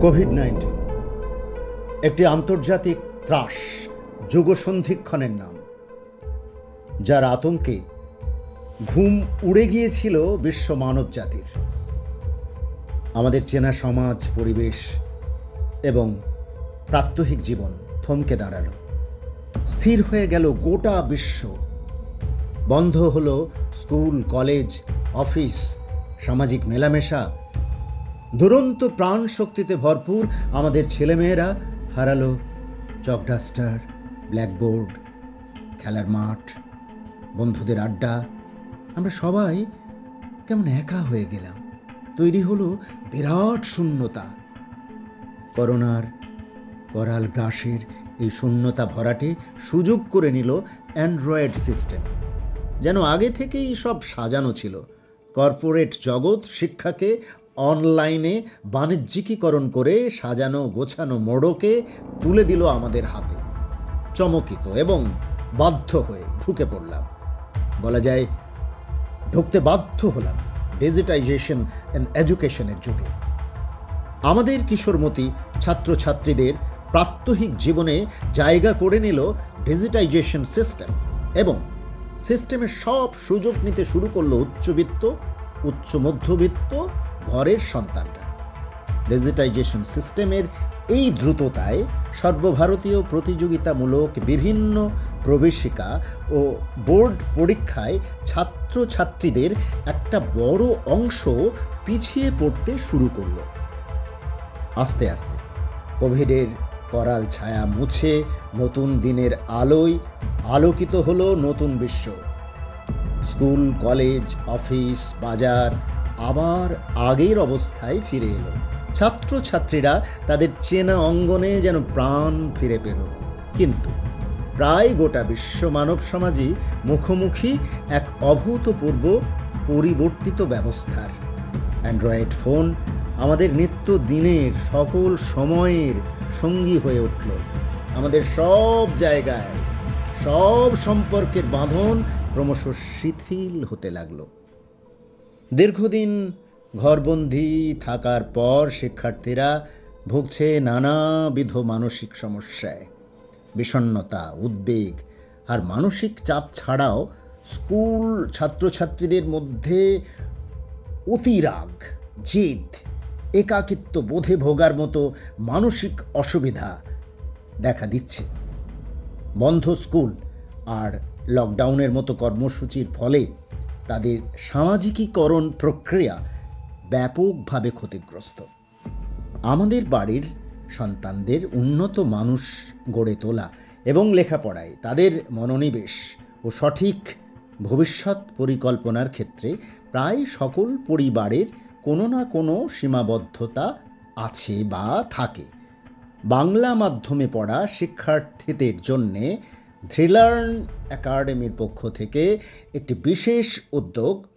COVID-19 একটি আন্তর্জাতিক ত্রাস, যুগসন্ধিক্ষণের নাম, যার আতঙ্কে ঘুম উড়ে গিয়েছিল বিশ্ব মানব জাতির। আমাদের চেনা সমাজ, পরিবেশ এবং প্রাত্যহিক জীবন থমকে দাঁড়ালো। স্থির হয়ে গেল গোটা বিশ্ব। বন্ধ হলো স্কুল, কলেজ, অফিস, সামাজিক মেলামেশা। দুরন্ত প্রাণ শক্তিতে ভরপুর আমাদের ছেলেমেয়েরা হারালো চক ডাস্টার, ব্ল্যাকবোর্ড, খেলার মাঠ, বন্ধুদের আড্ডা। আমরা সবাই কেমন একা হয়ে গেলাম। তৈরি হলো বিরাট শূন্যতা। করোনার করাল গ্রাসের এই শূন্যতা ভরাটে সুযোগ করে নিল অ্যান্ড্রয়েড সিস্টেম। যেন আগে থেকেই সব সাজানো ছিল। কর্পোরেট জগৎ শিক্ষাকে অনলাইনে বাণিজ্যিকীকরণ করে সাজানো গোছানো মোড়কে তুলে দিল আমাদের হাতে। চমকিত এবং বাধ্য হয়ে ঢুকে পড়লাম, বলা যায় ঢুকতে বাধ্য হলাম ডিজিটাইজেশন অ্যান্ড এডুকেশনের যুগে। আমাদের কিশোরমতী ছাত্রছাত্রীদের প্রাত্যহিক জীবনে জায়গা করে নিল ডিজিটাইজেশন সিস্টেম এবং সিস্টেমের সব সুযোগ নিতে শুরু করলো উচ্চবিত্ত, উচ্চ মধ্যবিত্ত ঘরের সন্তানরা। ডিজিটাইজেশন সিস্টেমের এই দ্রুততায় সর্বভারতীয় প্রতিযোগিতামূলক বিভিন্ন প্রবেশিকা ও বোর্ড পরীক্ষায় ছাত্রছাত্রীদের একটা বড় অংশ পিছিয়ে পড়তে শুরু করল। আস্তে আস্তে কোভিডের করাল ছায়া মুছে নতুন দিনের আলোয় আলোকিত হলো নতুন বিশ্ব। স্কুল, কলেজ, অফিস, বাজার আবার আগের অবস্থায় ফিরে এলো। ছাত্রছাত্রীরা তাদের চেনা অঙ্গনে যেন প্রাণ ফিরে পেল। কিন্তু প্রায় গোটা বিশ্ব মানব সমাজই মুখোমুখি এক অভূতপূর্ব পরিবর্তিত ব্যবস্থার। অ্যান্ড্রয়েড ফোন আমাদের নিত্য দিনের সকল সময়ের সঙ্গী হয়ে উঠল। আমাদের সব জায়গায় সব সম্পর্কের বাঁধন ক্রমশ শিথিল হতে লাগলো। দীর্ঘদিন ঘরবন্দি থাকার পর শিক্ষার্থীরা ভুগছে নানাবিধ মানসিক সমস্যায়। বিষণ্ণতা, উদ্বেগ আর মানসিক চাপ ছাড়াও স্কুল ছাত্রছাত্রীদের মধ্যে অতিরাগ, জেদ, একাকিত্ব বোধে ভোগার মতো মানসিক অসুবিধা দেখা দিচ্ছে। বন্ধ স্কুল আর লকডাউনের মতো কর্মসূচির ফলে তাদের সামাজিকীকরণ প্রক্রিয়া ব্যাপকভাবে ক্ষতিগ্রস্ত। আমাদের বাড়ির সন্তানদের উন্নত মানুষ গড়ে তোলা এবং লেখাপড়ায় তাদের মনোনিবেশ ও সঠিক ভবিষ্যৎ পরিকল্পনার ক্ষেত্রে প্রায় সকল পরিবারের কোনো না কোনো সীমাবদ্ধতা আছে বা থাকে। বাংলা মাধ্যমে পড়া শিক্ষার্থীদের জন্যে ধৃলার্ন একাডেমির পক্ষ থেকে একটি বিশেষ উদ্যোগ,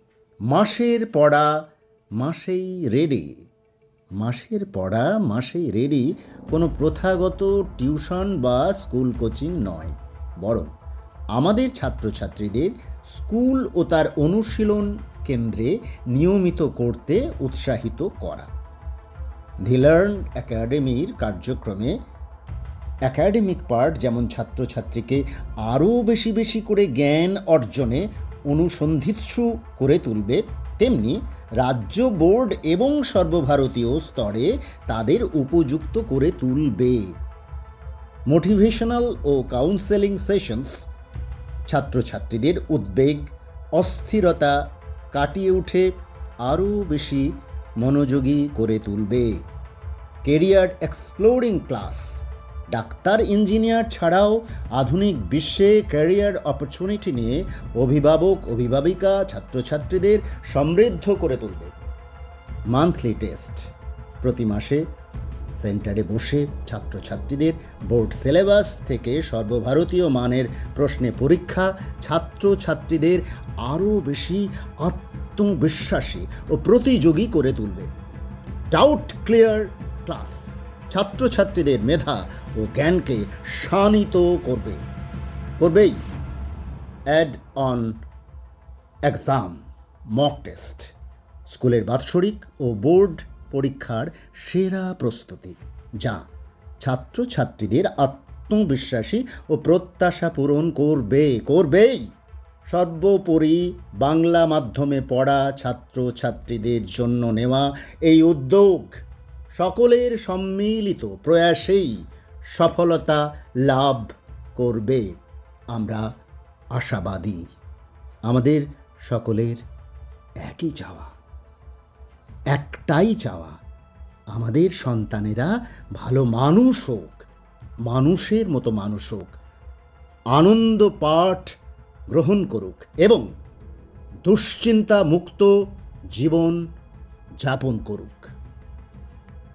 মাসের পড়া মাসেই রেডি। মাসের পড়া মাসেই রেডি কোনো প্রথাগত টিউশন বা স্কুল কোচিং নয়, বরং আমাদের ছাত্রছাত্রীদের স্কুল ও তার অনুশীলন কেন্দ্রে নিয়মিত করতে উৎসাহিত করা। ধৃলার্ন একাডেমির কার্যক্রমে একাডেমিক পার্ট যেমন ছাত্রছাত্রীকে আরও বেশি বেশি করে জ্ঞান অর্জনে অনুসন্ধিৎসু করে তুলবে, তেমনি রাজ্য বোর্ড এবং সর্বভারতীয় স্তরে তাদের উপযুক্ত করে তুলবে। মোটিভেশনাল ও কাউন্সেলিং সেশনস ছাত্রছাত্রীদের উদ্বেগ, অস্থিরতা কাটিয়ে উঠে আরও বেশি মনোযোগী করে তুলবে। Career exploring class doctor, engineer ছাড়াও আধুনিক বিশ্বে ক্যারিয়ার অপরচুনিটি নিয়ে অভিভাবক, অভিভাবিকা, ছাত্রছাত্রীদের সমৃদ্ধ করে তুলবে। মান্থলি টেস্ট, প্রতি মাসে সেন্টারে বসে ছাত্রছাত্রীদের বোর্ড সিলেবাস থেকে সর্বভারতীয় মানের প্রশ্নে পরীক্ষা ছাত্রছাত্রীদের আরও বেশি আত্মবিশ্বাসী ও প্রতিযোগী করে তুলবে। ডাউট ক্লিয়ার ক্লাস ছাত্রছাত্রীদের মেধা ও জ্ঞানকে শানিত করবেই। Add on exam, mock test, স্কুলের বাৎসরিক ও বোর্ড পরীক্ষার সেরা প্রস্তুতি, যা ছাত্রছাত্রীদের আত্মবিশ্বাসী ও প্রত্যাশা পূরণ করবেই। সর্বোপরি বাংলা মাধ্যমে পড়া ছাত্রছাত্রীদের জন্য নেওয়া এই উদ্যোগ সকলের সম্মিলিত প্রয়াসেই সফলতা লাভ করবে। আমরা আশাবাদী। আমাদের সকলের একই চাওয়া, একটাই চাওয়া, আমাদের সন্তানেরা ভালো মানুষ হোক, মানুষের মতো মানুষ হোক, আনন্দ পাঠ গ্রহণ করুক এবং দুশ্চিন্তা মুক্ত জীবন যাপন করুক।